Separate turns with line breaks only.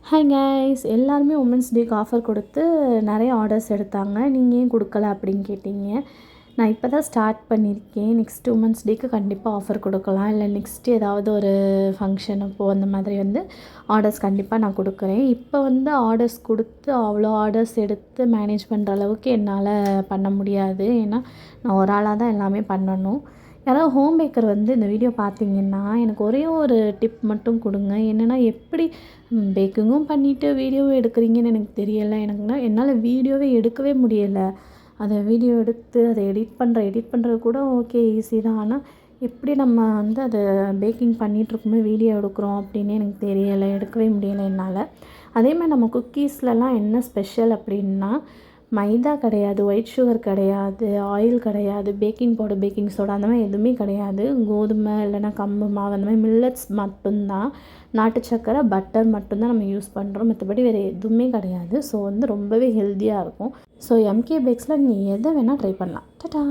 Hi guys, எல்லாருமே women's டேக்கு offer கொடுத்து நிறைய ஆர்டர்ஸ் எடுத்தாங்க. நீங்கள் ஏன் கொடுக்கல அப்படின்னு கேட்டிங்க. நான் இப்போ தான் ஸ்டார்ட் பண்ணியிருக்கேன். நெக்ஸ்ட் உமன்ஸ் டேக்கு கண்டிப்பாக ஆஃபர் கொடுக்கலாம். இல்லை நெக்ஸ்ட்டு ஏதாவது ஒரு ஃபங்க்ஷன் அப்போது அந்த மாதிரி ஆர்டர்ஸ் கண்டிப்பாக நான் கொடுக்குறேன். இப்போ ஆர்டர்ஸ் கொடுத்து அவ்வளோ ஆர்டர்ஸ் எடுத்து மேனேஜ் பண்ணுற அளவுக்கு என்னால் பண்ண முடியாது. ஏன்னா நான் ஒரு ஆளாக தான் எல்லாமே பண்ணணும். யாராவது ஹோம் பேக்கர் இந்த வீடியோ பார்த்தீங்கன்னா எனக்கு ஒரே ஒரு டிப் மட்டும் கொடுங்க. என்னென்னா எப்படி பேக்கிங்கும் பண்ணிவிட்டு வீடியோவும் எடுக்கிறீங்கன்னு எனக்கு தெரியலை. என்னால் வீடியோவே எடுக்கவே முடியலை. அதை வீடியோ எடுத்து அதை எடிட் பண்ணுறது கூட ஓகே, ஈஸி தான். ஆனால் எப்படி நம்ம அதை பேக்கிங் பண்ணிகிட்ருக்கும்போது வீடியோ எடுக்கிறோம் அப்படின்னு எனக்கு தெரியலை, எடுக்கவே முடியலை என்னால். அதேமாதிரி நம்ம குக்கீஸ்லலாம் என்ன ஸ்பெஷல் அப்படின்னா, மைதா கிடையாது, ஒயிட் சுகர் கிடையாது, ஆயில் கிடையாது, பேக்கிங் பவுடர், பேக்கிங் சோடா அந்த மாதிரி எதுவுமே கிடையாது. கோதுமை இல்லைன்னா கம்பு மாவு அந்த மாதிரி மில்லட்ஸ் மட்டும்தான். நாட்டு சக்கரை, பட்டர் மட்டும்தான் நம்ம யூஸ் பண்ணுறோம். மற்றபடி வேறு எதுவுமே கிடையாது. ஸோ ரொம்பவே ஹெல்த்தியாக இருக்கும். ஸோ எம்கே பேக்ஸில் நீங்கள் எதை வேணால் ட்ரை பண்ணலாம். டாடா.